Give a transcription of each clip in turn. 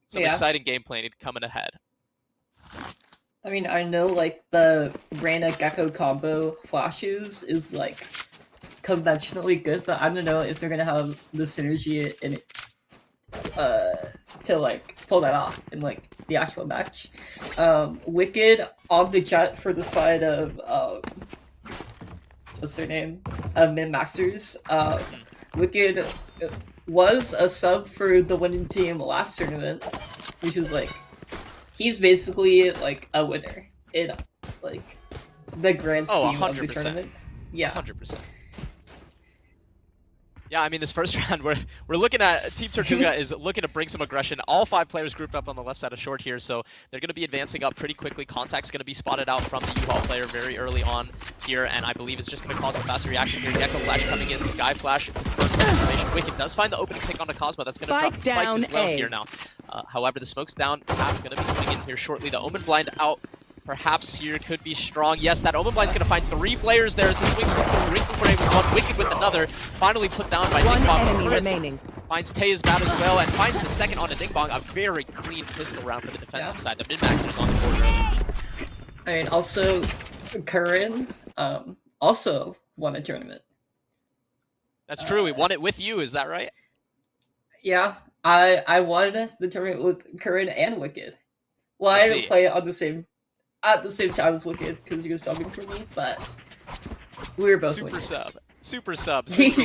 Some exciting gameplay coming ahead. I mean, I know like the Reyna Gecko combo flashes is like conventionally good, but I don't know if they're gonna have the synergy in to like pull that off in like the actual match. Wicked on the jet for the side of what's her name? Min Maxers. Wicked was a sub for the winning team last tournament, which was like he's basically like a winner in like the grand scheme of the tournament. Yeah, 100%. Yeah, I mean, this first round, we're looking at Team Tortuga is looking to bring some aggression. All 5 players grouped up on the left side of short here, so they're going to be advancing up pretty quickly. Contact's going to be spotted out from the U-Haul player very early on here, and I believe it's just going to cause a faster reaction here. Gecko Flash coming in, Sky Flash confirms that information. Wicked does find the opening pick onto Cosmo. That's going to drop the spike as well here now. However, the smoke's down. Cap going to be coming in here shortly. The Omen Blind out. Perhaps here could be strong. Yes, that Omen Blind's going to find 3 players there as the swings come through. Wrinkle Brain with one, Wicked with another. Finally put down by One Ding Bong. enemy remaining. Finds Tay as bad as well, and finds the second on a Ding Bong. A very clean pistol round for the defensive side. The min-maxers on the board early. I mean, also, Curran also won a tournament. That's true. We won it with you. Is that right? Yeah, I won the tournament with Curran and Wicked. Well, I didn't play it on at the same time as Wicked because you were subbing for me, but we were both super winners. Super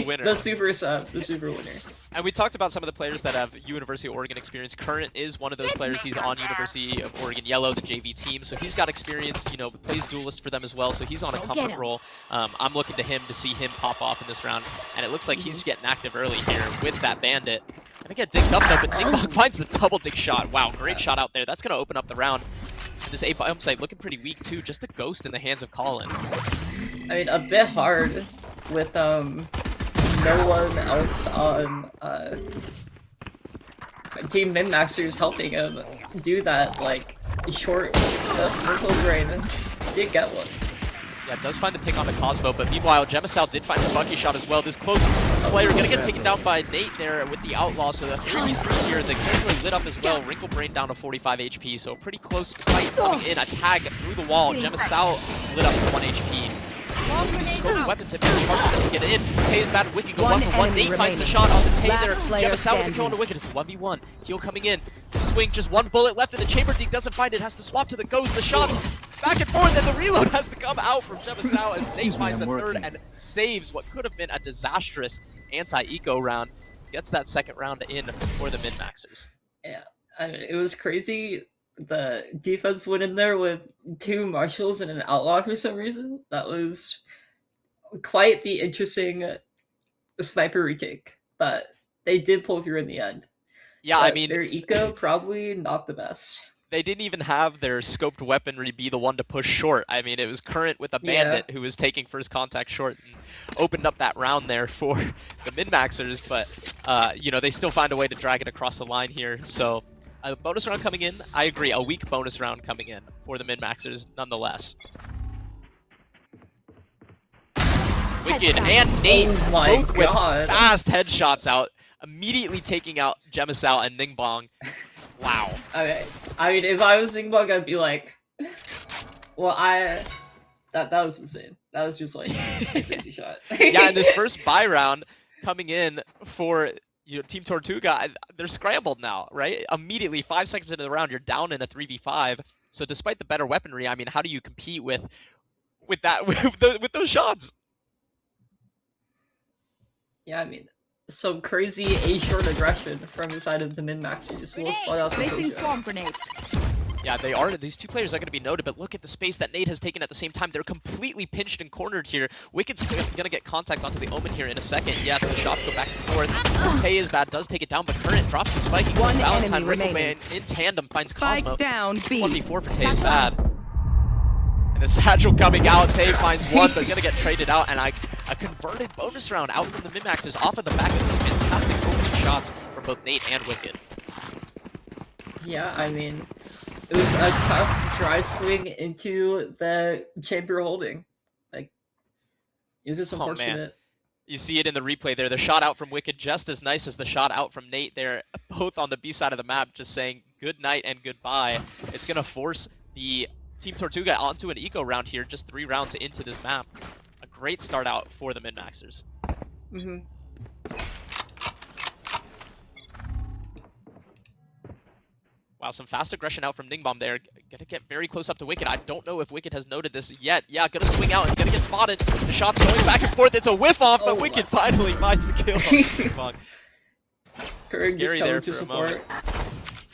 winner. The super winner. And we talked about some of the players that have University of Oregon experience. Current is one of those players. He's on University of Oregon Yellow, the JV team, so he's got experience. You know, plays duelist for them as well, so he's on a comfort role. I'm looking to him to see him pop off in this round, and it looks like he's getting active early here with that Bandit. Gonna get digged up though, but Ding Bong finds the double dig shot. Wow, great shot out there. That's gonna open up the round. And this A bomb site looking pretty weak too. Just a ghost in the hands of Colin. I mean, a bit hard with no one else on Team Min-Maxers helping him do that like short stuff. Wrinkle Brain did get one. Yeah, does find the pick on the Cosmo, but meanwhile, Gemisal did find the Bucky shot as well. This close player gonna get taken down by Nate there with the Outlaw, so the 3v3 here, the carry lit up as well. Wrinkle Brain down to 45 HP, so a pretty close fight coming in. A tag through the wall. Gemisal lit up to 1 HP. These scoped weapons have been hard to get in. Tay is bad, Wicked go 1-for-1. Nate finds the shot on the Tay there. Gemisal with control on the Wicked. It's 1v1. Heal coming in. The swing, just 1 bullet left, and the Chamber Deke doesn't find it. Has to swap to the Ghost. The shots back and forth, and the reload has to come out from Gemisal as Nate finds a third and saves what could have been a disastrous anti-eco round. Gets that second round in for the min-maxers. Yeah, I mean, it was crazy. The defense went in there with 2 marshals and an outlaw for some reason. That was quite the interesting sniper retake, but they did pull through in the end. Yeah, but I mean, their eco probably not the best. They didn't even have their scoped weaponry be the one to push short. I mean, it was Current with a Bandit who was taking first contact short and opened up that round there for the min-maxers, but you know, they still find a way to drag it across the line here. So a bonus round coming in. I agree, a weak bonus round coming in for the min-maxers nonetheless. Wicked and Nate both with fast headshots out, immediately taking out Gemisal and Ning Bong. Wow. Okay. I mean, if I was Ning Bong, I'd be like, well, that was insane. That was just like a crazy shot. Yeah, and this first buy round coming in for Team Tortuga, they're scrambled now, right? Immediately, 5 seconds into the round, you're down in a 3v5. So despite the better weaponry, I mean, how do you compete with that with those shots? Yeah, I mean, some crazy A-short aggression from the side of the min-maxers. We'll spot out the swamp grenade. Yeah, they are. These 2 players are going to be noted, but look at the space that Nate has taken at the same time. They're completely pinched and cornered here. Wicked's going to get contact onto the Omen here in a second. Yes, the shots go back and forth. Tay is bad, does take it down, but Current drops the spike. He goes Valentine. Wrinkle Man in tandem finds spike Cosmo. Down, 1v4 for Tay is bad. And the satchel coming out. Tay finds 1, but going to get traded out. And a converted bonus round out from the min-maxers off of the back of those fantastic opening shots from both Nate and Wicked. Yeah, I mean, it was a tough dry swing into the chamber holding. Like, it was just unfortunate. Oh, man. You see it in the replay there. The shot out from Wicked just as nice as the shot out from Nate there. Both on the B side of the map just saying good night and goodbye. It's gonna force the Team Tortuga onto an eco round here, just 3 rounds into this map. A great start out for the min-maxers. Wow, some fast aggression out from Ningbom there. Gonna get very close up to Wicked. I don't know if Wicked has noted this yet. Yeah, gonna swing out and gonna get spotted. The shot's going back and forth. It's a whiff off, but Wicked finally finds the kill. Scary there for a moment.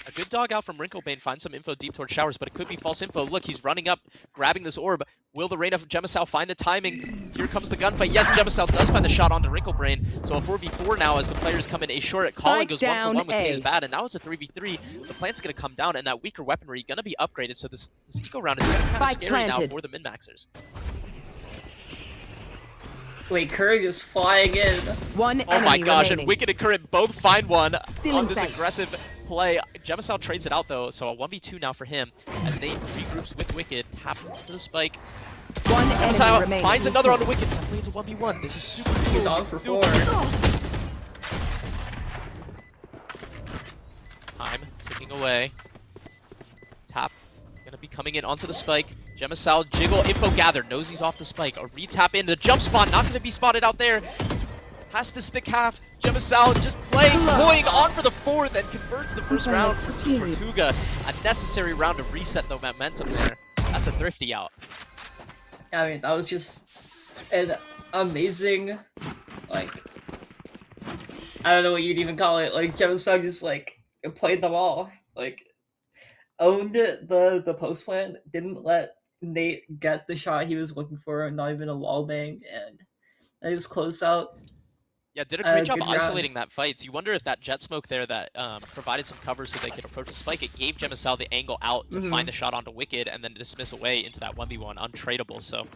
A good dog out from Wrinklebane finds some info deep towards showers, but it could be false info. Look, he's running up, grabbing this orb. Will the Reign of Gemisal find the timing? Here comes the gunfight. Yes, Gemisal does find the shot onto Wrinklebrain. So a 4v4 now as the players come in a short. Colin goes 1-for-1 with T is bad, and now it's a 3v3. The plant's going to come down, and that weaker weaponry going to be upgraded. So this eco round is kind of scary now for the min-maxers. Wait, Curry just flying in. Oh my gosh, and Wicked and Current both find one on this aggressive play. Gemisal trades it out though, so a 1v2 now for him as Nate regroups with Wicked, taps to the spike. Gemisal finds another on the Wicked, suddenly it's a 1v1. This is super cool. He's on for 4. Time ticking away. Tap gonna be coming in onto the spike. Gemisal jiggle, info gathered, knows he's off the spike. A retap in the jump spot, not gonna be spotted out there. Has to stick half. Gemisal just toying on for the 4th and converts the first round for Team Tortuga. A necessary round to reset the momentum there. That's a thrifty out. I mean, that was just an amazing, like, I don't know what you'd even call it. Like, Gemisal just, like, played them all. Like, owned the post plant, didn't let Nate get the shot he was looking for, not even a wall bang, and I just closed out. Yeah, did a great job isolating that fight. So you wonder if that jet smoke there that provided some cover so they could approach the spike, it gave Gemisal the angle out to find the shot onto Wicked and then dismiss away into that 1v1, untradeable. So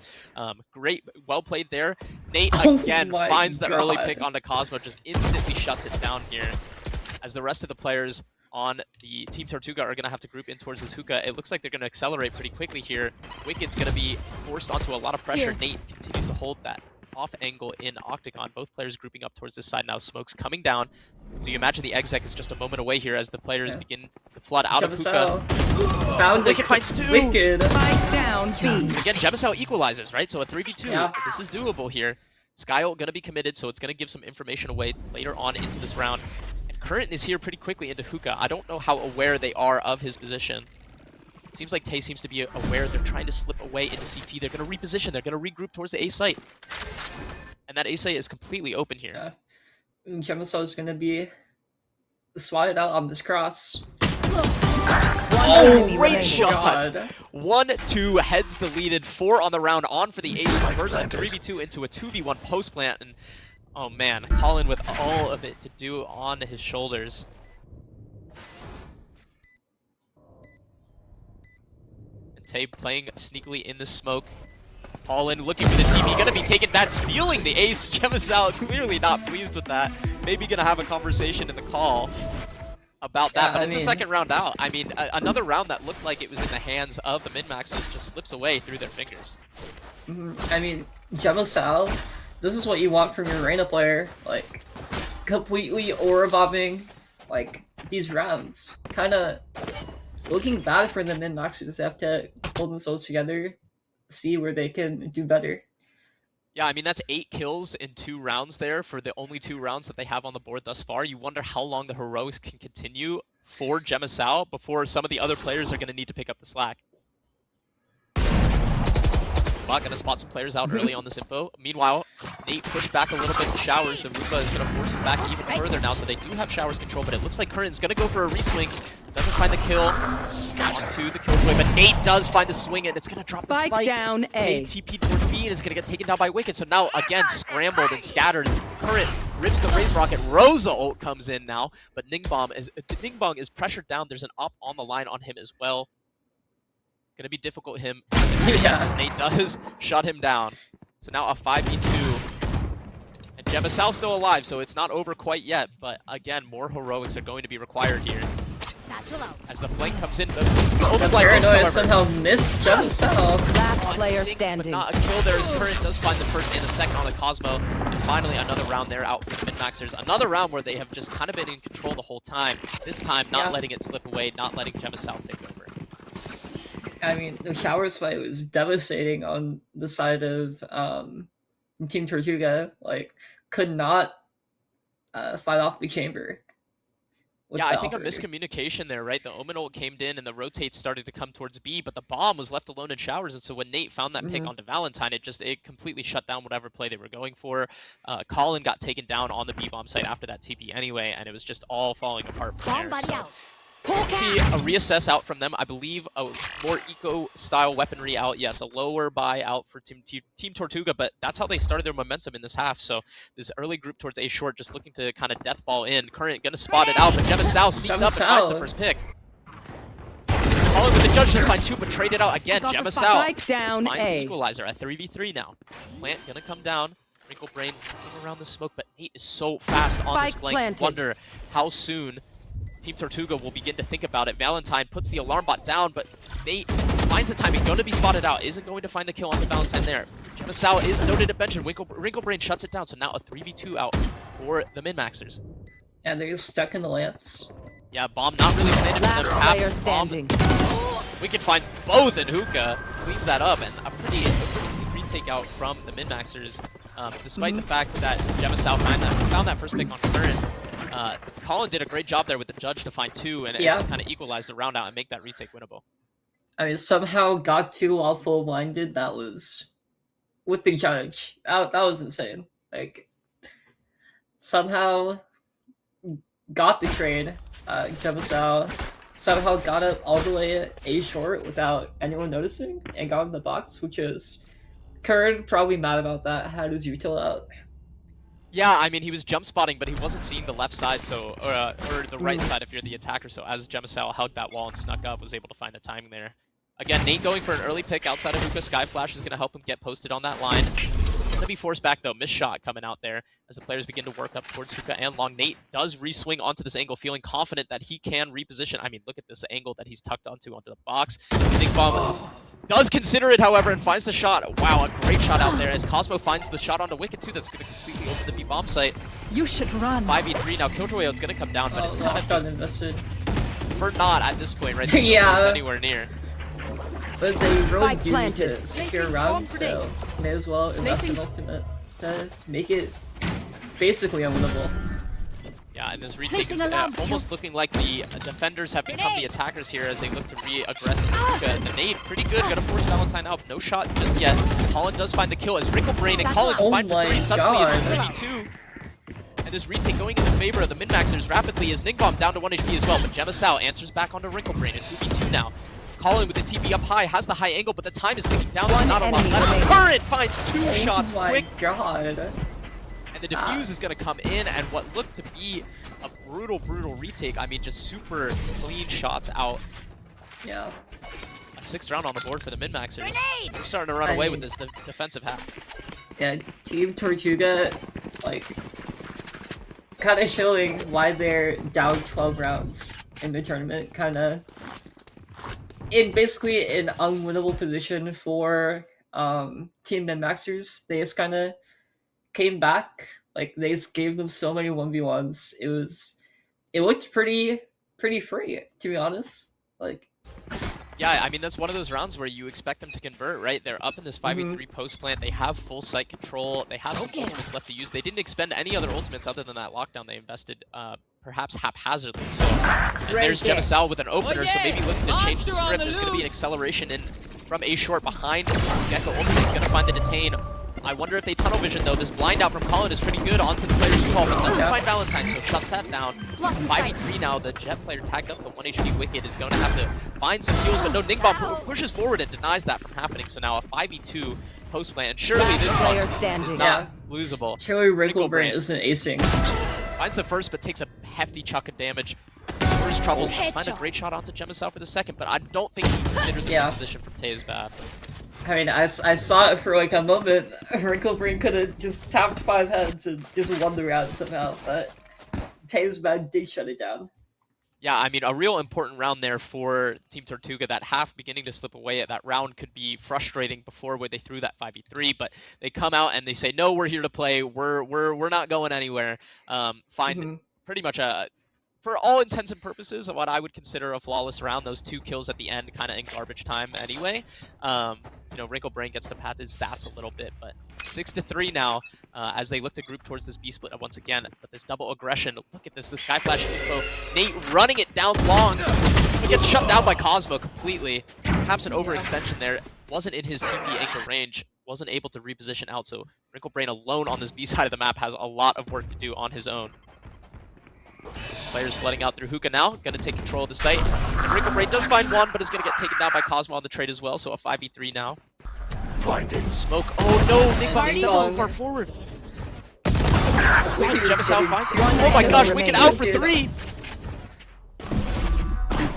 great, well played there. Nate again finds the early pick onto Cosmo, just instantly shuts it down here as the rest of the players on the Team Tortuga are going to have to group in towards this hookah. It looks like they're going to accelerate pretty quickly here. Wicked's going to be forced onto a lot of pressure. Nate continues to hold that off angle in Octagon. Both players grouping up towards this side now. Smoke's coming down. So you imagine the exec is just a moment away here as the players begin to flood out of hookah. Found Wicked finds 2. Wicked. Down B. Again, Gemisal equalizes, right? So a 3v2. Yeah. This is doable here. Skyult going to be committed, so it's going to give some information away later on into this round. Current is here pretty quickly into hookah. I don't know how aware they are of his position. It seems like Tay seems to be aware. They're trying to slip away into CT. They're going to reposition. They're going to regroup towards the A site. And that A site is completely open here. Yeah. Gemisal is going to be swatted out on this cross. Oh, great shot! 1-2 heads deleted. 4 on the round, on for the ace. Converts a 3v2 into a 2v1 post plant. And oh man, Colin with all of it to do on his shoulders. And Tay playing sneakily in the smoke. Colin looking for the TP, gonna be taken back, stealing the ace. Gemisal clearly not pleased with that. Maybe gonna have a conversation in the call about that, but it's a second round out. I mean, another round that looked like it was in the hands of the min-maxers just slips away through their fingers. I mean, Gemisal, this is what you want from your Reina player, like, completely aura bombing, like, these rounds. Kinda looking bad for the min-maxers. They have to hold themselves together, see where they can do better. Yeah, I mean, that's 8 kills in 2 rounds there for the only 2 rounds that they have on the board thus far. You wonder how long the heroics can continue for Gemisal before some of the other players are going to need to pick up the slack. Not going to spot some players out early on this info. Meanwhile, Nate pushed back a little bit in showers. The Rupa is going to force him back even further now, so they do have showers control, but it looks like Curran's going to go for a reswing. Doesn't find the kill. Onto the kill play, but Nate does find the swing, and it's going to drop the spike. Down A. Nate TP towards B and is going to get taken down by Wicked, so now, again, scrambled and scattered. Current rips the Raise Rocket. Rosa ult comes in now, but Ningbong is pressured down. There's an up on the line on him as well. Gonna be difficult him. As Nate does shut him down. So now a 5v2. And Gemisal still alive, so it's not over quite yet. But again, more heroics are going to be required here. As the flank comes in, the open blind Paranoia missed, however. somehow missed Jumsao. Last player But standing. not a kill there as Current does find the first and the second on the Cosmo. And finally, another round there out for the Min-Maxers. Another round where they have just kind of been in control the whole time. This time, not letting it slip away, not letting Gemisal take over. I mean, the Showers fight was devastating on the side of Team Tortuga. Like, could not fight off the chamber. Yeah, I think a miscommunication there, right? The Omen ult came in and the rotates started to come towards B, but the bomb was left alone in Showers, and so when Nate found that pick onto Valentine, it completely shut down whatever play they were going for. Colin got taken down on the B bomb site after that TP anyway, and it was just all falling apart from there. So. See a reassess out from them. I believe a more eco-style weaponry out. Yes, a lower buy out for Team Tortuga, but that's how they started their momentum in this half. So this early group towards A short, just looking to kind of death ball in. Current gonna spot it out, but Gemisal sneaks up and finds the first pick. Colin with the judge just find two, but trade it out again. Gemisal finds the equalizer at 3v3 now. Plant gonna come down. Wrinkle Brain looking around the smoke, but Nate is so fast on this flank. Wonder how soon Team Tortuga will begin to think about it. Valentine puts the alarm bot down, but Nate finds the timing, going to be spotted out. Isn't going to find the kill on the Valentine there. Gemisal is noted at bench, and Wrinkle Brain shuts it down, so now a 3v2 out for the Min-Maxers. And they're just stuck in the lamps. Yeah, bomb not really planted for them. Player standing. Wicked finds both, and Hookah cleans that up, and a pretty retake out from the Min-Maxers, despite the fact that Gemisal found that first pick on Current. Colin did a great job there with the judge to find two and to kind of equalize the round out and make that retake winnable. I mean, somehow got two while full blinded. That was with the judge. That was insane. Like, somehow got the trade. Gemisal somehow got it all the way A short without anyone noticing and got in the box, which is Curran probably mad about that. Had his util out. Yeah, I mean, he was jump spotting, but he wasn't seeing the left side, so or the right side if you're the attacker. So as Gemisal hugged that wall and snuck up, was able to find the timing there. Again, Nate going for an early pick outside of Hookah. Sky Flash is going to help him get posted on that line. Going to be forced back though. Missed shot coming out there as the players begin to work up towards Hookah and Long. Nate does re-swing onto this angle, feeling confident that he can reposition. I mean, look at this angle that he's tucked onto the box. Big bomb. Does consider it, however, and finds the shot. Wow, a great shot out there as Cosmo finds the shot onto Wicked too. That's going to completely open the B bomb site. You should run. 5v3 now. Killjoy is going to come down, but it's kind of just invested. For not at this point, right? Yeah. Anywhere near. But they really do need to secure rounds, so may as well invest in ultimate to make it basically unwinnable. Yeah, and this retake is almost looking like the defenders have become the attackers here as they look to re-aggress Hookah. The nade, pretty good, gonna force Valentine out. No shot just yet. Colin does find the kill as Wrinkle Brain and Colin combine for 3. Suddenly it's 3v2. And this retake going in the favor of the Min-Maxers rapidly as Ningbomb down to 1 HP as well. But Gemisal answers back onto Wrinkle Brain in 2v2 now. Colin with the TP up high, has the high angle, but the time is ticking down. Not a lot left. Current finds 2 shots quick. Oh my god. And the defuse is going to come in, and what looked to be a brutal retake. I mean, just super clean shots out. Yeah. A 6th round on the board for the Min-Maxers. They're starting to run away with this defensive half. Yeah, Team Tortuga, like, kind of showing why they're down 12 rounds in the tournament. Kind of in basically an unwinnable position for Team Min-Maxers. They just kind of came back. Like, they just gave them so many 1v1s. It looked pretty free, to be honest. Like, yeah, I mean, that's one of those rounds where you expect them to convert, right? They're up in this 5v3 post plant. They have full site control. They have some ultimates left to use. They didn't expend any other ultimates other than that lockdown. They invested perhaps haphazardly. So and there's Gemisal with an opener, so maybe looking to change the script. There's going to be an acceleration in from A short behind. Gecko ultimate's going to find the detain. I wonder if they tunnel vision though. This blind out from Colin is pretty good onto the player U-Haul, but doesn't find Valentine, so shuts that down. 5v3 now. The Jet player tagged up to 1 HP Wicked is going to have to find some kills, but no, Ningbomb pushes forward and denies that from happening. So now a 5v2 post plant. And surely this one is not losable. Surely Wrinkle Brain isn't acing. Finds the first, but takes a hefty chunk of damage. First troubles, find a great shot onto Gemisal for the second, but I don't think he considers the position from Tae's bad. I mean, I saw it for like a moment. Wrinkle Brain could have just tapped 5 heads and just won the round somehow, but Tae's bad did shut it down. Yeah, I mean, a real important round there for Team Tortuga. That half beginning to slip away. That round could be frustrating before where they threw that 5v3, but they come out and they say, no, we're here to play. We're not going anywhere. Find Mhm. pretty much for all intents and purposes, what I would consider a flawless round. Those 2 kills at the end, kind of in garbage time anyway. You know, Wrinkle Brain gets to pad his stats a little bit, but 6-3 now as they look to group towards this B split once again. But this double aggression, look at this, the Sky Flash info. Nate running it down long. He gets shut down by Cosmo completely. Perhaps an overextension there. Wasn't in his TP anchor range. Wasn't able to reposition out. So Wrinkle Brain alone on this B side of the map has a lot of work to do on his own. Players flooding out through Hookah now, gonna take control of the site. And Wrinkle Brain does find one, but is gonna get taken down by Cosmo on the trade as well, so a 5v3 now. Blinding smoke. Oh no, Nick Bobby stepped so far forward. Wicked Gemmisal finds it. Oh my gosh, Wicked out for 3!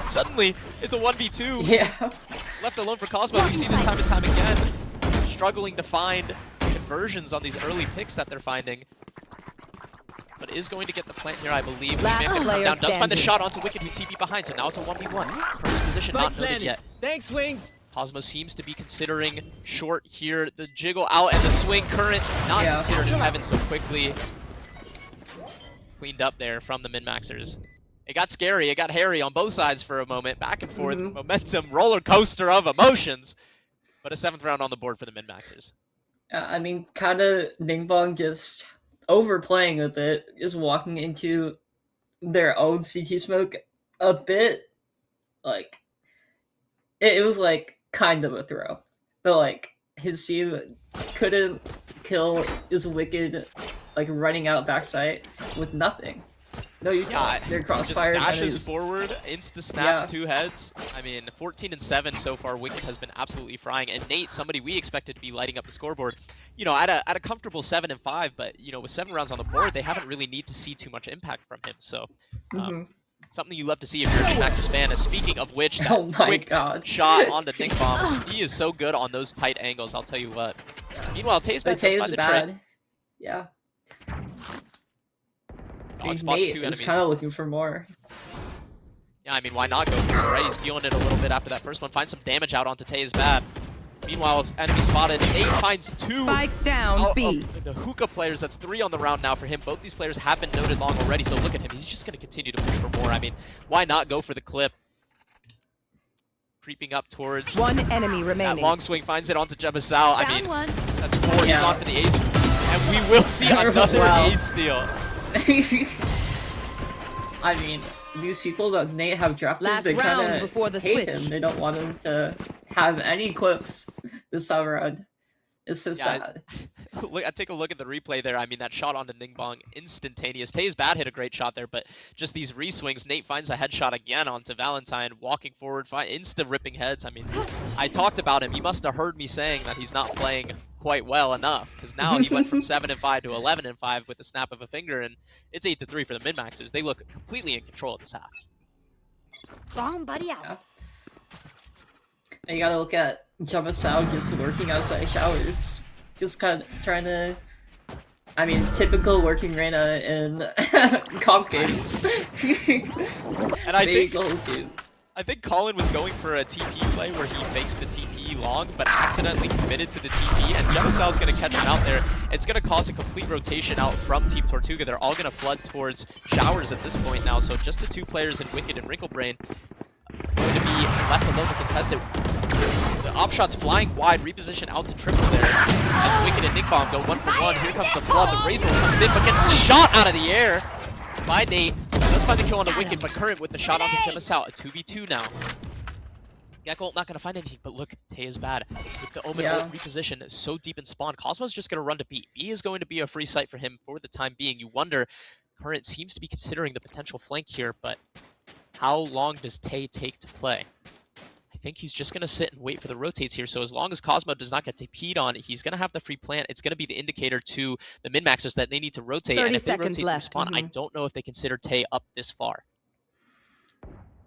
Suddenly, it's a 1v2. Yeah. Left alone for Cosmo. We see this time and time again. Struggling to find conversions on these early picks that they're finding. But is going to get the plant here, I believe. Last Come player down. Does find the standing. shot onto Wicked, who TP behind, so now it's a 1v1. Current's position not noted yet. Thanks, Wings. Cosmo seems to be considering short here. The jiggle out and the swing current not Yeah. considered in heaven so quickly. Cleaned up there from the min-maxers. It got scary, it got hairy on both sides for a moment. Back and forth, momentum, roller coaster of emotions. But a 7th round on the board for the min-maxers. I mean, kind of Ningbong just overplaying a bit, just walking into their own CT smoke a bit. Like, it was like kind of a throw, but like his team couldn't kill his Wicked, like running out backside with nothing. No, you can't. They're crossfire. Just dashes enemies. forward, insta snaps Yeah. 2 heads. I mean, 14-7 so far. Wicked has been absolutely frying, and Nate, somebody we expected to be lighting up the scoreboard, you know, at a comfortable 7-5. But you know, with 7 rounds on the board, they haven't really need to see too much impact from him. So, something you love to see if you're a Min-Maxers fan. And speaking of which, that Oh my quick god. shot onto Nick Bomb, he is so good on those tight angles. I'll tell you what. Meanwhile, Tae's But bad. Tay is bad. Yeah. Dog spots 2 Nate is enemies. kind of looking for more. Yeah, I mean, why not go for it, right? He's feeling it a little bit after that first one. Find some damage out onto Tay is bad. Meanwhile, enemy spotted. Nate finds 2 Spike down out B. of the Hookah players. That's 3 on the round now for him. Both these players have been noted long already, so look at him. He's just going to continue to push for more. I mean, why not go for the clip? Creeping up towards 1 enemy that remaining. long swing, finds it onto Gemmisal. I mean, one. that's 4. He's Yeah. on for the ace. And we will see another Wow. ace steal. I mean, these people that Nate have drafted, Last they round kind before of the hate switch. him. They don't want him to have any clips this time around. It's so sad. Take a look at the replay there. I mean, that shot onto Ningbong, instantaneous. Tae's bad hit a great shot there, but just these re-swings. Nate finds a headshot again onto Valentine, walking forward, insta-ripping heads. I mean, I talked about him. He must have heard me saying that he's not playing quite well enough, because now he went from 7-5 to 11-5 with the snap of a finger, and it's 8-3 for the min-maxers. They look completely in control of this half. Bomb buddy out. Yeah. And you gotta look at Gemmisal just working outside showers. Just kind of trying to... I mean, typical working Reyna in comp games. And I I think Colin was going for a TP play where he fakes the TP long, but accidentally committed to the TP, and Gemmisal's going to catch him out there. It's going to cause a complete rotation out from Team Tortuga. They're all going to flood towards showers at this point now, so just the 2 players in Wicked and Wrinkle Brain going to be left alone to contest it. The op shot's flying wide, reposition out to triple there. As Wicked and Nick Bomb go 1 for 1. Here comes the flood. The Razor comes in, but gets shot out of the air by Nate. Does find the kill on the Wicked, but Current with the shot onto Gemmisal. A 2v2 now. Gecko not going to find anything, but look, Tay is bad. With the Omen ult reposition so deep in spawn, Cosmo's just going to run to B. B is going to be a free site for him for the time being. You wonder, Current seems to be considering the potential flank here, but how long does Tay take to play? I think he's just going to sit and wait for the rotates here. So as long as Cosmo does not get TP'd on, he's going to have the free plant. It's going to be the indicator to the min-maxers that they need to rotate. 30 and if they seconds rotate left. Spawn, I don't know if they consider Tay up this far.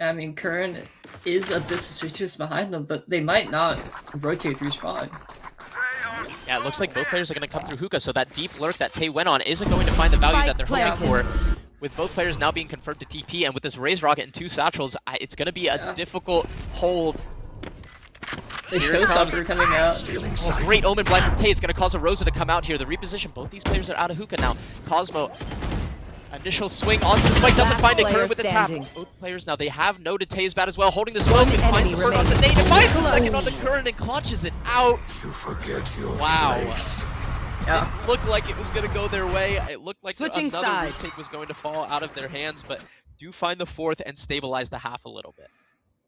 I mean, Current is a bit suspicious behind them, but they might not rotate through spawn. Yeah, it looks like both players are going to come through Hookah, so that deep lurk that Tay went on isn't going to find the value that they're hoping for. with both players now being confirmed to TP, and with this Raise Rocket and 2 Satchels, it's going to be a difficult hold. The Here it comes. Showstopper coming out. Oh, great Omen blind from Tay. It's going to cause a Rosa to come out here. The reposition, both these players are out of hookah now. Cosmo, initial swing onto the spike, doesn't find it. Current with the tap. Both players now, they have noted Tay is bad as well. Holding the smoke, and finds the first on the nade, and finds the second on the Current, and clutches it out. You forget your Wow. place. Yeah. It looked like it was going to go their way. It looked like Switching another sides. retake was going to fall out of their hands, but do find the fourth and stabilize the half a little bit.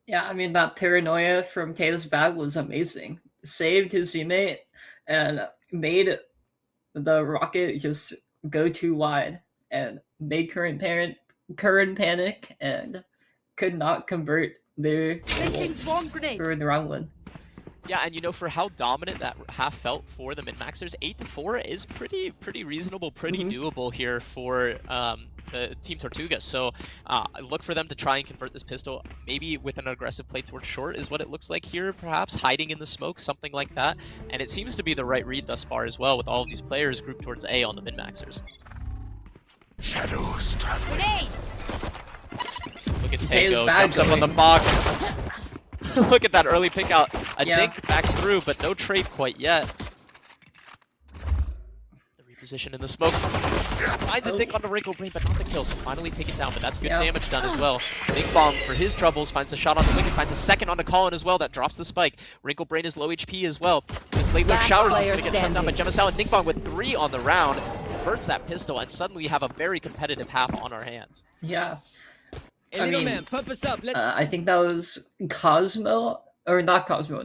Yeah, I mean, that paranoia from Taylor's bag was amazing. Saved his teammate and made the rocket just go too wide and made current panic and could not convert their Placing ults swarm grenade. for the round one. Yeah, and you know, for how dominant that half felt for the min-maxers, 8-4 is pretty reasonable, pretty doable here for the Team Tortuga. So look for them to try and convert this pistol, maybe with an aggressive play towards short is what it looks like here, perhaps hiding in the smoke, something like that. And it seems to be the right read thus far as well, with all of these players grouped towards A on the min-maxers. Shadows traveling. Grenade. Look at Taylor's Tango, bag jumps up on the going. box. Look at that early pick out. A Yeah. dink back through, but no trade quite yet. The reposition in the smoke. Finds a dink on the Wrinkle Brain, but not the kill, so finally take it down. But that's good damage done as well. Big Bomb for his troubles, finds a shot on the Wicked, finds a second on the Colin as well. That drops the spike. Wrinkle Brain is low HP as well. This late left Last showers is player going to get shut down by standing. Gemasal, and Nick Bomb with 3 on the round. Converts that pistol, and suddenly we have a very competitive half on our hands. Yeah. Hey, I little mean, man, pump us up. I think that was Cosmo, or not Cosmo,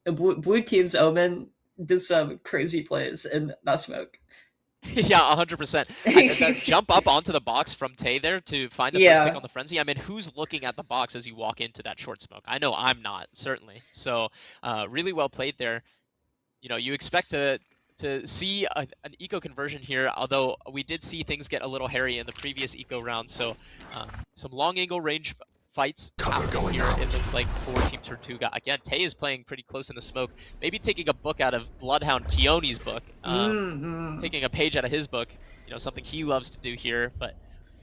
Blue Team's Omen did some crazy plays in that smoke. Yeah, 100%. That jump up onto the box from Tay there to find the first pick on the Frenzy. I mean, who's looking at the box as you walk into that short smoke? I know I'm not, certainly. So really well played there. You know, you expect to see an eco conversion here, although we did see things get a little hairy in the previous eco round. So some long angle range fights happening here, it looks like, for Team Tortuga. Again, Tay is playing pretty close in the smoke, maybe taking a book out of Bloodhound Keone's book, taking a page out of his book, you know, something he loves to do here, but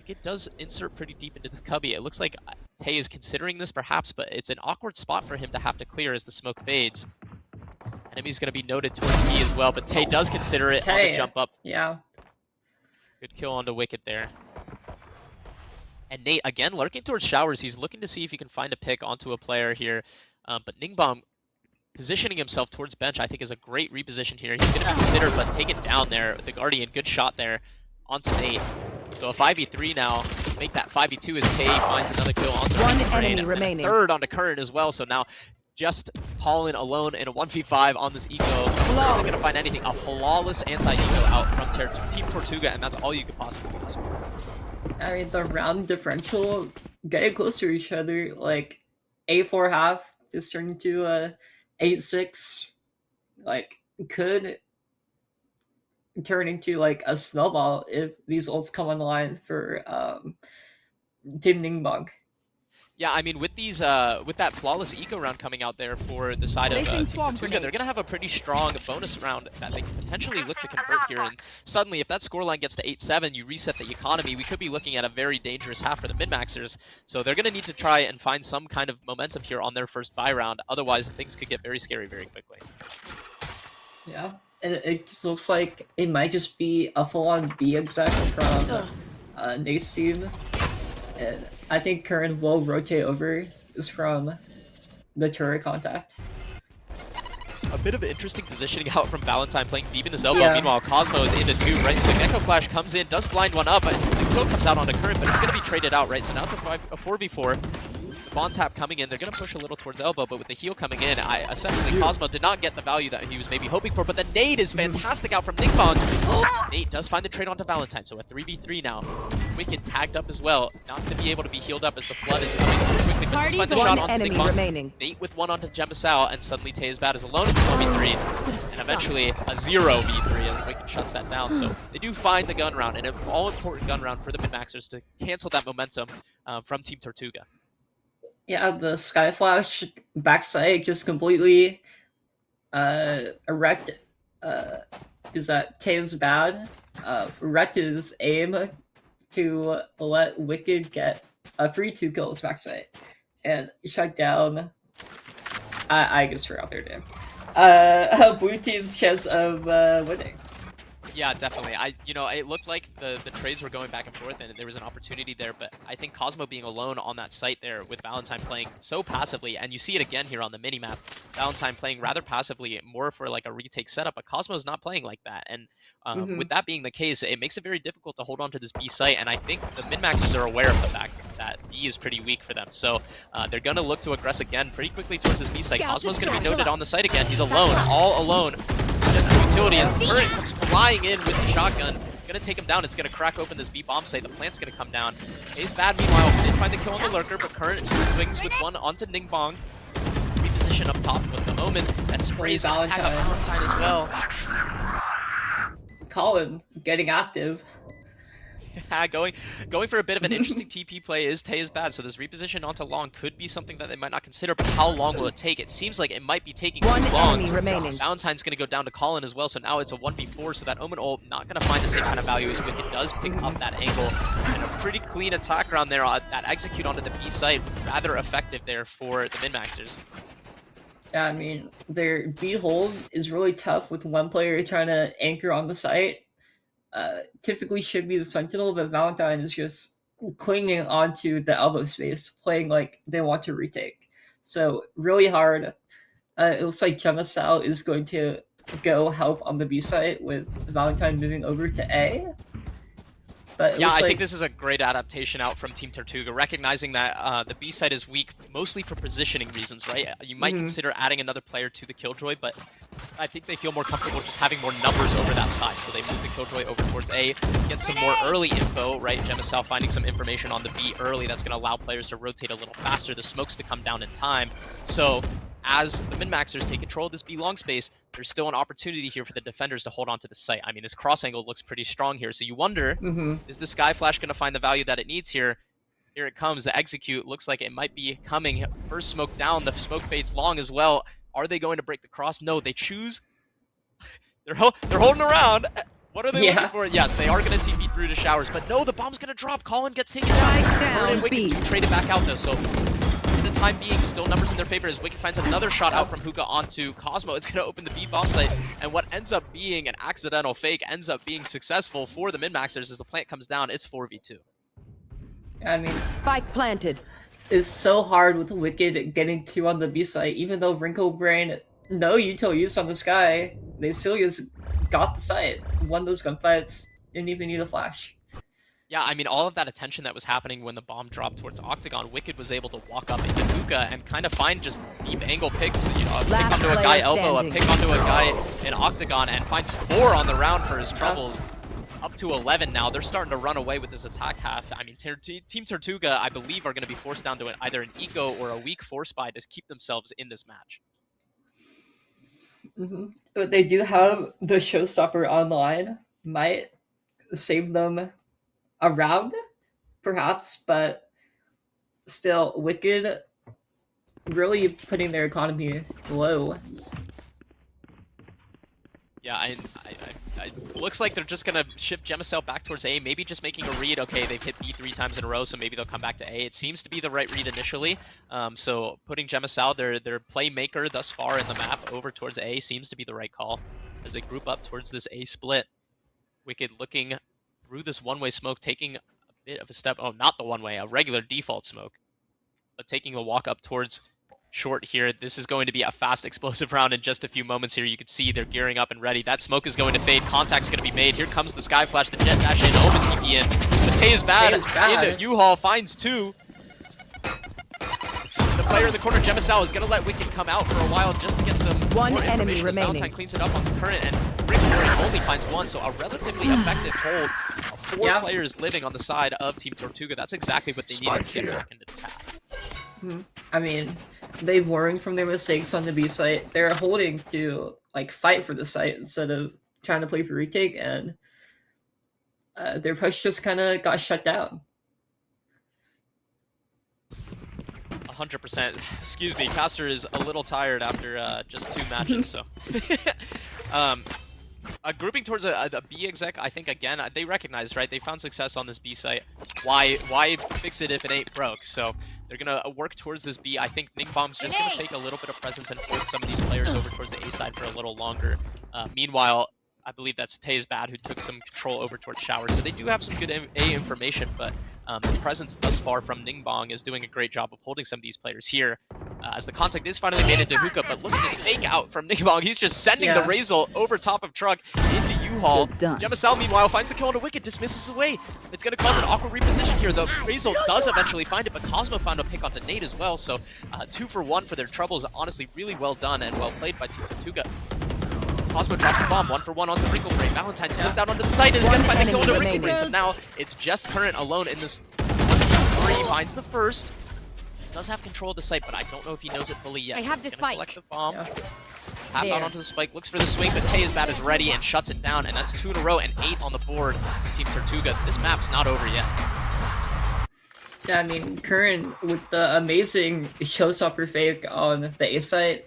it does insert pretty deep into this cubby. It looks like Tay is considering this perhaps, but it's an awkward spot for him to have to clear as the smoke fades. Enemy's going to be noted towards B as well, but Tay does consider it on the jump up. Yeah. Good kill on the Wicked there. And Nate, again, lurking towards showers. He's looking to see if he can find a pick onto a player here. But Ningbom positioning himself towards bench, I think, is a great reposition here. He's going to be considered, but taken down there. The Guardian, good shot there onto Nate. So a 5v3 now. Make that 5v2 as Tay finds another kill onto One Wrinkle Brain, enemy and remaining. a third onto Current as well. So now just Pollen alone in a 1v5 on this eco. Isn't going to find anything. A flawless anti-eco out from Team Tortuga, and that's all you could possibly do. I mean, the round differential getting closer to each other, like A4 half just turned into a 8-6, like could turn into like a snowball if these ults come on the line for Team Ningbong. Yeah, I mean, with these, with that flawless eco round coming out there for the side of Team Tortuga, they're gonna have a pretty strong bonus round that they can potentially look to convert here. And suddenly, if that scoreline gets to 8-7, you reset the economy. We could be looking at a very dangerous half for the min-maxers. So they're gonna need to try and find some kind of momentum here on their first buy round. Otherwise, things could get very scary very quickly. Yeah, and it just looks like it might just be a full-on B exec from Nate's team. And I think Current will rotate over is from the turret contact. A bit of interesting positioning out from Valentine playing deep in his elbow. Yeah. Meanwhile, Cosmo is into 2, right? So the Gecko Flash comes in, does blind one up, and the kill comes out on the Current, but it's going to be traded out, right? So now it's a 4v4. The Bond tap coming in. They're going to push a little towards elbow, but with the heal coming in, essentially Cosmo did not get the value that he was maybe hoping for, but the nade is fantastic out from Ningbong. Nate does find the trade onto Valentine, so a 3v3 now. Wicked tagged up as well, not to be able to be healed up as the flood is coming through quickly, but just find the shot onto Ningbong. Nate with 1 onto Gemasal, and suddenly Tay is bad as alone in 4v3, and eventually a 0v3 as Wicked shuts that down. So they do find the gun round, and an all-important gun round for the min-maxers to cancel that momentum from Team Tortuga. Yeah, the Sky Flash backside just completely wrecked. Is that Taylor's bad? Wrecked his aim to let Wicked get a free 2 kills backside and shut down. I guess we're out there, damn. Blue team's chance of winning. Yeah, definitely. It looked like the trades were going back and forth, and there was an opportunity there. But I think Cosmo being alone on that site there with Valentine playing so passively, and you see it again here on the mini map. Valentine playing rather passively, more for like a retake setup, but Cosmo's not playing like that. And with that being the case, it makes it very difficult to hold on to this B site. And I think the min-maxers are aware of the fact that B is pretty weak for them, so they're gonna look to aggress again pretty quickly towards this B site. Cosmo's gonna be noted on the site again. He's alone, all alone. Just a utility, and Current comes flying in with the shotgun. Gonna take him down. It's gonna crack open this B bomb site. The plant's gonna come down. A's bad, meanwhile. Didn't find the kill on the lurker, but Current swings with one onto Ningbong. Reposition up top with the Omen. That sprays gonna attack up Valentine as well. Colin getting active. Yeah, going for a bit of an interesting TP play is Tay is bad, so this reposition onto Long could be something that they might not consider, but how long will it take? It seems like it might be taking too long. Enemy remaining. Valentine's going to go down to Colin as well, so now it's a 1v4, so that Omen ult not going to find the same kind of value as Wicked does pick up that angle. And a pretty clean attack around there that execute onto the B site, rather effective there for the min-maxers. Yeah, I mean, their B hold is really tough with one player trying to anchor on the site. Typically should be the Sentinel, but Valentine is just clinging onto the elbow space, playing like they want to retake. So really hard. It looks like Gemma Sal is going to go help on the B site with Valentine moving over to A. But yeah, I think this is a great adaptation out from Team Tortuga, recognizing that the B site is weak mostly for positioning reasons, right? You might consider adding another player to the Killjoy, but I think they feel more comfortable just having more numbers over that side. So they move the Killjoy over towards A, get some more early info, right? Gemisal finding some information on the B early that's going to allow players to rotate a little faster, the smokes to come down in time. So as the min-maxers take control of this B long space, there's still an opportunity here for the defenders to hold on to the site. I mean, this cross angle looks pretty strong here, so you wonder, is the Sky Flash going to find the value that it needs here? Here it comes, the execute looks like it might be coming. First smoke down, the smoke fades long as well. Are they going to break the cross? No, they choose. They're holding around. What are they looking for? Yes, they are going to TP through to showers, but no, the bomb's going to drop. Colin gets taken down. Wicked do trade it back out though, so for the time being, still numbers in their favor as Wicked finds another shot out from Hookah onto Cosmo. It's going to open the B bomb site, and what ends up being an accidental fake ends up being successful for the min-maxers as the plant comes down. It's 4v2. I mean, Spike planted. It's so hard with Wicked getting 2 on the B site, even though Wrinkle Brain no util use on the Sky, they still just got the site, won those gunfights, didn't even need a flash. Yeah, I mean, all of that attention that was happening when the bomb dropped towards Octagon, Wicked was able to walk up into Hookah and kind of find just deep angle picks, you know, a pick onto a guy elbow, a pick onto a guy in Octagon, and finds 4 on the round for his troubles. Up to 11 now. They're starting to run away with this attack half. I mean, Team Tortuga, I believe, are going to be forced down to either an eco or a weak force buy to keep themselves in this match. But they do have the Showstopper online. Might save them a round, perhaps, but still, Wicked really putting their economy low. Yeah, looks like they're just gonna shift Gemisel back towards A, maybe just making a read. Okay, they've hit B 3 times in a row, so maybe they'll come back to A. It seems to be the right read initially. So putting Gemisel, their playmaker thus far in the map, over towards A seems to be the right call as they group up towards this A split. Wicked looking through this one-way smoke, taking a bit of a step. Oh, not the one-way, a regular default smoke, but taking a walk up towards short here. This is going to be a fast, explosive round in just a few moments here. You can see they're gearing up and ready. That smoke is going to fade. Contact's going to be made. Here comes the Sky Flash, the Jet Dash in, Omen TP in. But Tay is bad. Into U-Haul, finds 2. The player in the corner, Gemisal, is going to let Wicked come out for a while just to get some more enemy information. remaining. Valentine cleans it up onto Current, and Rick only finds 1, so a relatively effective hold. 4 players living on the side of Team Tortuga. That's exactly what they needed to get back into this half. I mean, they've learned from their mistakes on the B site. They're holding to like fight for the site instead of trying to play for retake, and their push just kind of got shut down. 100%. Excuse me, Caster is a little tired after just 2 matches, so. Grouping towards a B exec, I think again they recognized, right? They found success on this B site. Why fix it if it ain't broke? So they're gonna work towards this B. I think Ningbomb's just gonna take a little bit of presence and force some of these players over towards the A side for a little longer. Meanwhile, I believe that's Tae's Bad who took some control over towards Shower. So they do have some good A information, but the presence thus far from Ningbong is doing a great job of holding some of these players here. As the contact is finally made into Hookah, but look at this fake out from Ningbong. He's just sending the Razor over top of Truck into U-Haul. Gemisal, meanwhile, finds the kill on a Wicked, dismisses away. It's going to cause an awkward reposition here. The Razor does eventually find it, but Cosmo found a pick onto Nate as well. So 2 for 1 for their troubles. Honestly, really well done and well played by Team Tortuga. Cosmo drops the bomb, 1 for 1 onto Wrinkle Brain. Valentine slipped out onto the site and is going to find the kill onto Wrinkle Brain. So now it's just Current alone in this 1v3. Finds the first. Does have control of the site, but I don't know if he knows it fully yet. I have the He's gonna spike. collect the bomb. Tap out onto the spike, looks for the swing, but Tae's Bad is ready and shuts it down, and that's 2 in a row and 8 on the board for Team Tortuga. This map's not over yet. Yeah, I mean, Current with the amazing showstopper fake on the A site,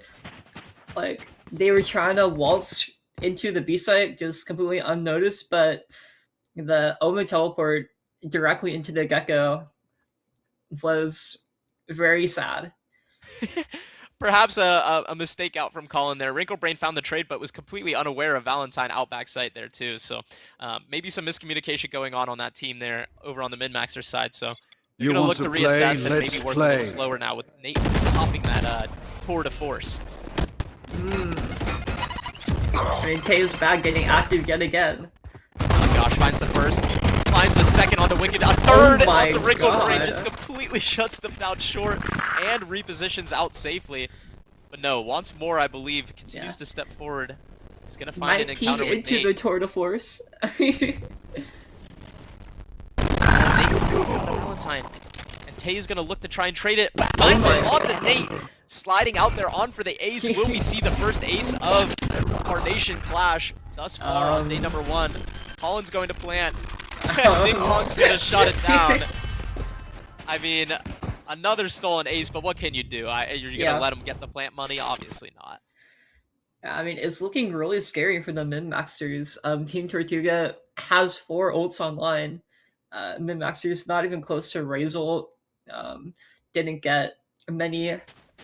like, they were trying to waltz into the B site just completely unnoticed, but the Omen teleport directly into the Gecko was very sad. Perhaps a mistake out from Colin there. Wrinkle Brain found the trade, but was completely unaware of Valentine out back site there too. So maybe some miscommunication going on that team there over on the min-maxer side. So they're going to look to reassess and maybe work a little slower now with Nate popping that tour de force. I mean, Tae's Bad getting active yet again. Oh my gosh, finds the first. Finds a second on the Wicked, a third on the Wrinkle Brain, just completely shuts them down short and repositions out safely. But no, once more, I believe, continues to step forward. He's going to find an encounter with into Nate. the tour de force. Nate Valentine. And Tae is going to look to try and trade it. Finds it off to Nate. Sliding out there on for the ace. Will we see the first ace of Carnation Clash thus far on day number 1? Colin's going to plant. Big Punk's going to shut it down. I mean, another stolen ace, but what can you do? You're going to let him get the plant money? Obviously not. I mean, it's looking really scary for the min-maxers. Team Tortuga has 4 ults online. Min-maxers not even close to Razor. Didn't get many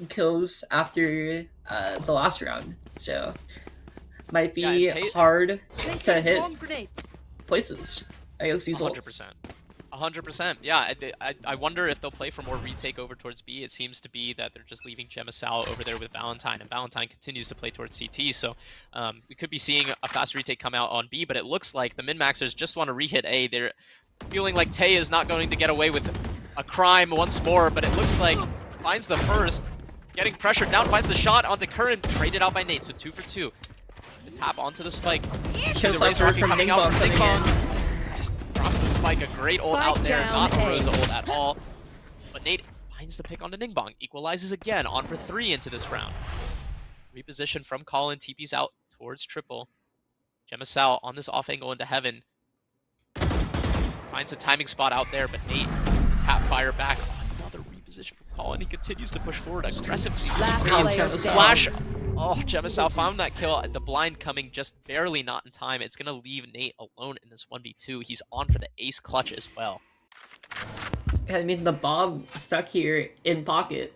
kills after the last round, so might be hard to hit places against these 100%. 100%. Yeah, I wonder if they'll play for more retake over towards B. It seems to be that they're just leaving Gemisal over there with Valentine, and Valentine continues to play towards CT, so we could be seeing a fast retake come out on B, but it looks like the min-maxers just want to re-hit A. They're feeling like Tae is not going to get away with a crime once more, but it looks like finds the first, getting pressured down, finds the shot onto Current, traded out by Nate, so 2 for 2. The tap onto the spike. Shows the Razor from coming out from Ningbong. Drops the spike, a great ult out there, not a Rosa ult at all. But Nate finds the pick onto Ningbong, equalizes again, on for 3 into this round. Reposition from Colin, TP's out towards triple. Gemisal on this off angle into heaven. Finds a timing spot out there, but Nate tap fire back. Another reposition from Colin. He continues to push forward. Aggressive flash. Oh, Gemisal found that kill. The blind coming just barely not in time. It's going to leave Nate alone in this 1v2. He's on for the ace clutch as well. I mean, the bomb stuck here in pocket.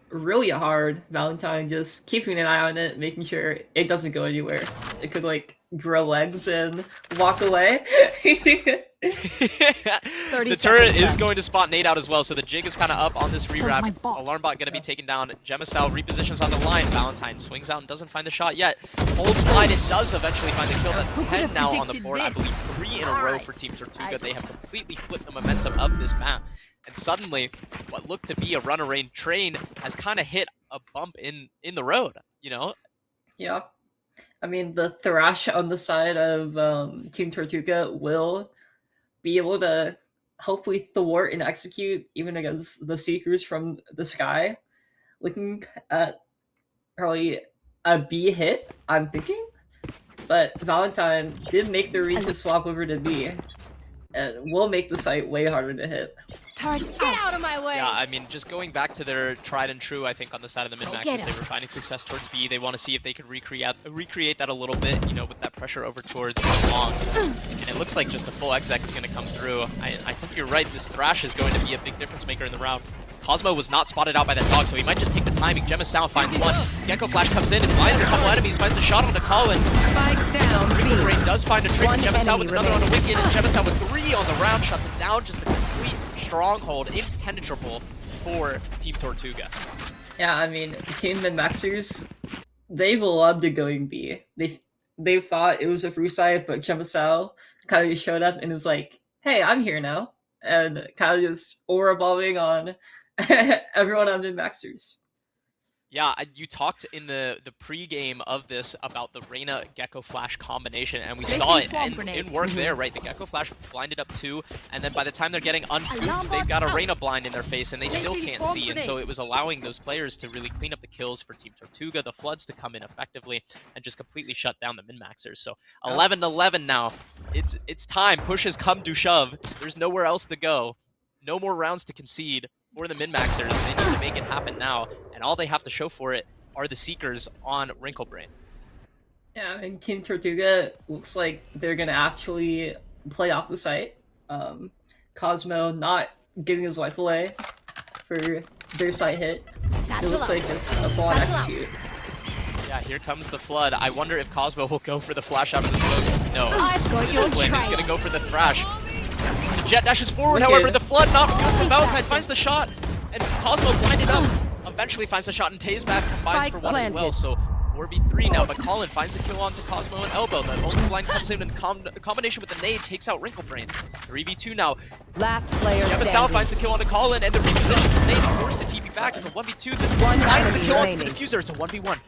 Really hard. Valentine just keeping an eye on it, making sure it doesn't go anywhere. It could, like, grow legs and walk away. The turret is going to spot Nate out as well, so the jig is kind of up on this rewrap. Alarm bot going to be taken down. Gemisal repositions on the line. Valentine swings out and doesn't find the shot yet. Holds wide and does eventually find the kill. That's 10 now on the board. I believe 3 in a row for Team Tortuga. They have completely flipped the momentum of this map. And suddenly, what looked to be a runaway train has kind of hit a bump in the road, you know? Yeah. I mean, the Thrash on the side of Team Tortuga will be able to hopefully thwart and execute even against the Seekers from the sky. Looking at probably a B hit, I'm thinking. But Valentine did make the read to swap over to B, and will make the site way harder to hit. Get out of my way. Yeah, I mean, just going back to their tried and true, I think on the side of the Go min-maxers, get they him. were finding success towards B. They want to see if they could recreate that a little bit, you know, with that pressure over towards the long. And it looks like just a full exec is going to come through. I think you're right, this Thrash is going to be a big difference maker in the round. Cosmo was not spotted out by that dog, so he might just take the timing. Gemma Sound finds one. Gecko Flash comes in and finds a couple enemies, finds a shot on the Colin. Spike down. Rico B. Brain does find a trick. One Gemma Sound with enemy another on a remaining. wicked, and Gemma Sound with 3 on the round, shuts it down. Just a complete stronghold, impenetrable for Team Tortuga. Yeah, I mean, Team Min-Maxers, they've loved going B. They thought it was a free side, but Chemisao kind of showed up and is like, hey, I'm here now. And kind of just over-evolving on everyone on Min-Maxers. Yeah, you talked in the pre-game of this about the Reyna Gecko Flash combination, and we saw it in work there, right? The Gecko Flash blinded up 2, and then by the time they're getting uncooped, they've got a Reyna blind in their face, and they still can't see, and so it was allowing those players to really clean up the kills for Team Tortuga, the Floods to come in effectively, and just completely shut down the min-maxers. So 11-11 now. It's time. Push has come to shove. There's nowhere else to go. No more rounds to concede for the min-maxers. They need to make it happen now, and all they have to show for it are the Seekers on Wrinklebrain. Yeah, and Team Tortuga looks like they're gonna actually play off the site. Cosmo not giving his life away for their site hit. It looks like just a full-on execute. Yeah, here comes the Flood. I wonder if Cosmo will go for the flash out of the smoke. No. I've got your Discipline is trail. gonna go for the Thrash. The Jet dashes forward, Wicked. however, the Flood not good for Valentine, finds the shot, and Cosmo blinded up. Eventually finds the shot, and Tay's back combines Spike for one as well, planted. so 4v3 now, but Colin finds the kill onto Cosmo and Elbow. The only blind comes in, and the combination with the nade takes out Wrinklebrain. 3v2 now. Last player Yabasal standing. finds the kill onto Colin, and the reposition of the nade is forced to TP back. It's a 1v2, then One finds the enemy kill onto the remaining. diffuser. It's a 1v1.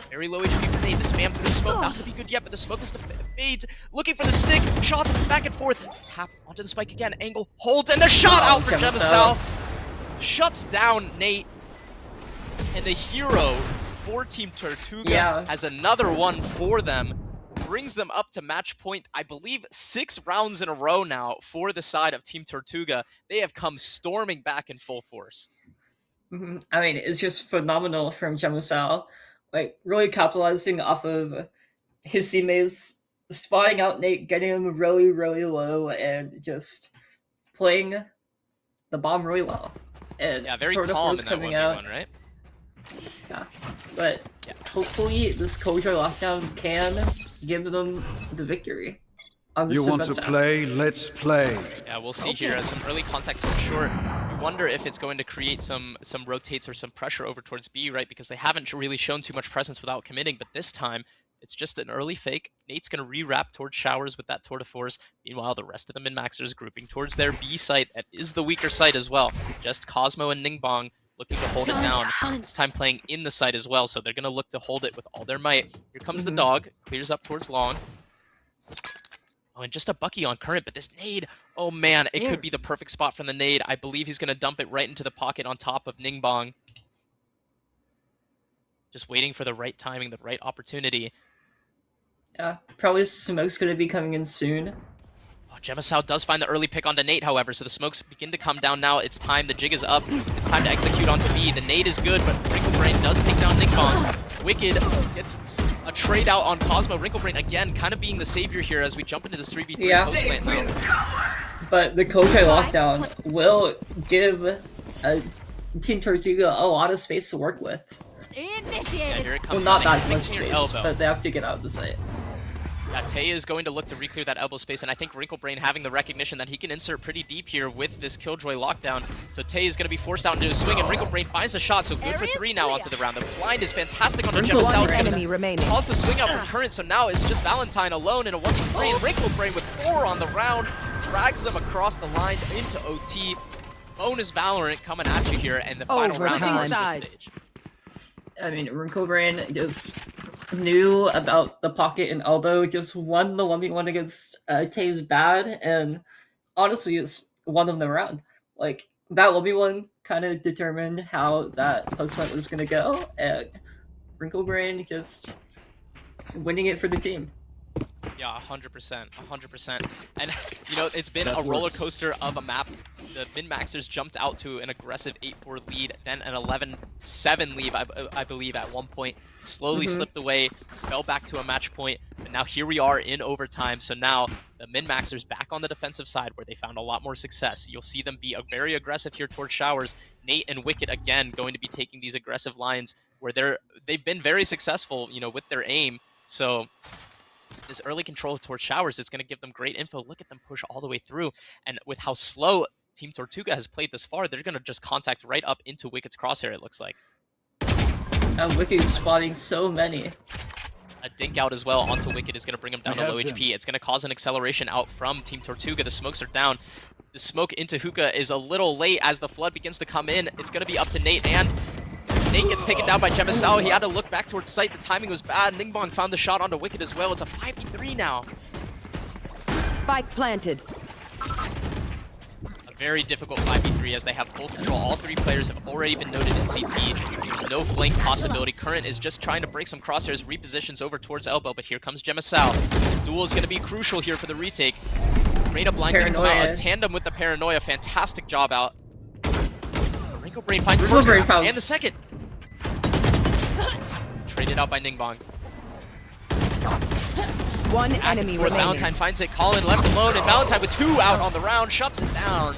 Very low HP for nade. The spam through the smoke, not gonna be good yet, but the smoke is the fades. Looking for the stick, shots back and forth. Tap onto the spike again, angle, holds, and the shot out for Yabasal. Yabasal. Shuts down Nate. And the hero for Team Tortuga has another one for them. Brings them up to match point, I believe 6 rounds in a row now for the side of Team Tortuga. They have come storming back in full force. I mean, it's just phenomenal from Chemisao. Like, really capitalizing off of his teammates, spotting out Nate, getting him really, really low, and just playing the bomb really well. And Yeah, very Torta calm Force in that coming 1v1, out. right? Yeah, but hopefully this Kojo lockdown can give them the victory on this You want event to sound. play? Let's play. Yeah, we'll see here as some early contact from short. You wonder if it's going to create some rotates or some pressure over towards B, right? Because they haven't really shown too much presence without committing, but this time it's just an early fake. Nate's going to re-wrap towards Showers with that Torta Force. Meanwhile, the rest of the min-maxers grouping towards their B site. That is the weaker site as well. Just Cosmo and Ningbong looking to hold it down. This time playing in the site as well, so they're going to look to hold it with all their might. Here comes the dog, clears up towards long. Oh, and just a Bucky on current, but this nade, oh man, it could be the perfect spot from the nade. I believe he's going to dump it right into the pocket on top of Ningbong. Just waiting for the right timing, the right opportunity. Yeah, probably smoke's gonna be coming in soon. Oh, Gemisao does find the early pick onto Nate, however, so the smokes begin to come down now. It's time, the jig is up. It's time to execute onto B. The nade is good, but Wrinklebrain does take down Ningbong. Wicked gets a trade out on Cosmo. Wrinklebrain, again, kind of being the savior here as we jump into this 3v3 Yeah. post-plant now. But the Kojo lockdown will give Team Tortuga a lot of space to work with. Yeah, Initiated. here it Well, comes. not down. that much Thinks near space, elbow. but they have to get out of the site. Yeah, Tay is going to look to re-clear that elbow space, and I think Wrinklebrain having the recognition that he can insert pretty deep here with this Killjoy lockdown. So Tay is going to be forced out into a swing, and Wrinklebrain finds the shot, so good for 3 now onto the round. The blind is fantastic on the Wrinkle- Gemisao. One It's going enemy to remaining. cause the swing out from Current, so now it's just Valentine alone in a 1v3, and Wrinklebrain with 4 on the round drags them across the line into OT. Bonus Valorant coming at you here, and the final round Overtime. starts the stage. I mean, Wrinklebrain just knew about the pocket and elbow, just won the 1v1 against Taves bad, and honestly just won them the round. Like, that 1v1 kind of determined how that post-fight was going to go, and Wrinklebrain just winning it for the team. Yeah, 100%, 100%. And, you know, it's been That a roller works. coaster of a map. The min-maxers jumped out to an aggressive 8-4 lead, then an 11-7 lead, I believe, at one point. Slowly slipped away, fell back to a match point, but now here we are in overtime. So now the min-maxers back on the defensive side where they found a lot more success. You'll see them be very aggressive here towards Showers. Nate and Wicked, again, going to be taking these aggressive lines where they've been very successful, you know, with their aim. So this early control towards Showers is going to give them great info. Look at them push all the way through. And with how slow Team Tortuga has played this far, they're going to just contact right up into Wicked's crosshair, it looks like. And Wicked's spotting so many. A dink out as well onto Wicked is going to bring him down to I low have HP. It's going to cause an acceleration out from Team Tortuga. The smokes are down. The smoke into Hookah is a little late as the flood begins to come in. It's going to be up to Nate, and Nate gets taken down by Gemisao. He had to look back towards site. The timing was bad. Ningbong found the shot onto Wicked as well. It's a 5v3 now. Spike planted. A very difficult 5v3 as they have full control. All three players have already been noted in CT. There's no flank possibility. Current is just trying to break some crosshairs, repositions over towards Elbow, but here comes Gemisao. This duel is going to be crucial here for the retake. Straight up line going to come out. A tandem with the Paranoia. Fantastic job out. Wrinkle Brain finds the first and the second. Traded out by Ningbong. One enemy remaining. Valentine finds it. Colin left alone, and Valentine with 2 out on the round shuts it down.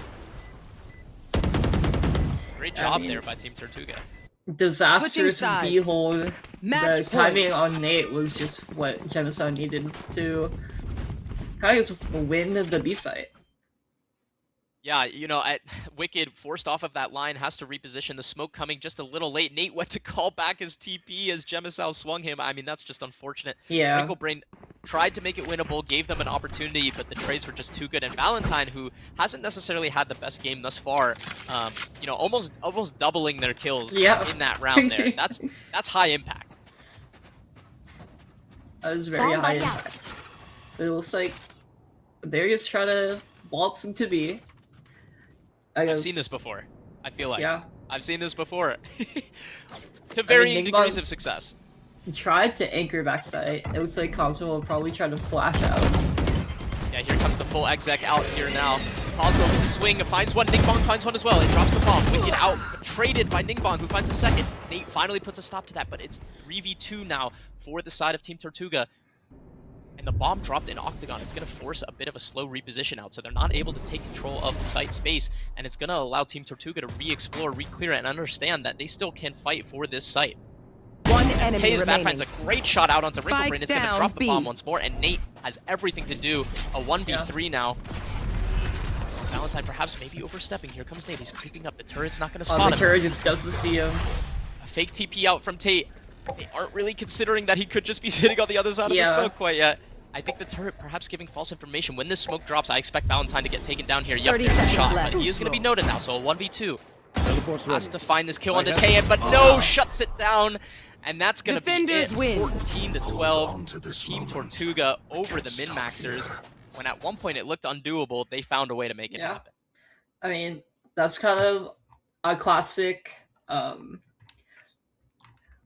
Great job there by Team Tortuga. Disastrous sides. behold. Match The point. timing on Nate was just what Gemisao needed to kind of just win the B site. Yeah, you know, Wicked forced off of that line, has to reposition. The smoke coming just a little late. Nate went to call back his TP as Gemisao swung him. I mean, that's just unfortunate. Yeah. Wrinkle Brain tried to make it winnable, gave them an opportunity, but the trades were just too good. And Valentine, who hasn't necessarily had the best game thus far, you know, almost doubling their kills in that round there. That's high impact. That was very high impact. It looks like they're just trying to waltz into B. I've seen this before. I feel like. Yeah. I've seen this before. To varying Ningbong degrees of success. tried to anchor backside. It looks like Cosmo will probably try to flash out. Yeah, here comes the full exec out here now. Cosmo with the swing, finds one. Ningbong finds one as well. It drops the bomb. Wicked out, traded by Ningbong, who finds a second. Nate finally puts a stop to that, but it's 3v2 now for the side of Team Tortuga. And the bomb dropped in Octagon. It's going to force a bit of a slow reposition out, so they're not able to take control of the site space, and it's going to allow Team Tortuga to re-explore, re-clear it, and understand that they still can fight for this site. One As enemy Taze back remaining. finds a great shot out onto Wrinkle Brain. It's going to down, drop the B. bomb once more, and Nate has everything to do. A 1v3 now. Valentine perhaps maybe overstepping. Here comes Nate. He's creeping up. The turret's not going to spot The him. turret just doesn't see him. A fake TP out from Tate. They aren't really considering that he could just be sitting on the other side of the smoke quite yet. I think the turret perhaps giving false information. When this smoke drops, I expect Valentine to get taken down here. Yep, 30 there's a seconds shot, left. but he is going to be noted now, so a 1v2. Teleport's Has ready. to find this kill I onto have- Tayan, but no, shuts it down. And that's going to be it. Defenders win. 14-12. to this Team moment. Tortuga over the Stop min-maxers. here. When at one point it looked undoable, they found a way to make it Yeah. happen. I mean, that's kind of a classic,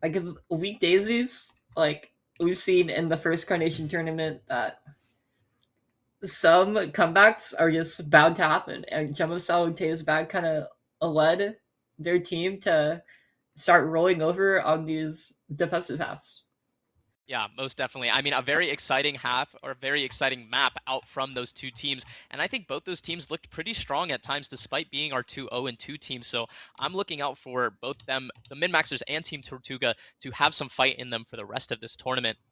like weak daisies. Like we've seen in the first Carnation tournament that some comebacks are just bound to happen, and Gemisao and Tae's bag kind of led their team to start rolling over on these defensive halves. Yeah, most definitely. I mean, a very exciting half or a very exciting map out from those two teams. And I think both those teams looked pretty strong at times despite being our 2-0-2 teams. So I'm looking out for both them, the min-maxers and Team Tortuga, to have some fight in them for the rest of this tournament.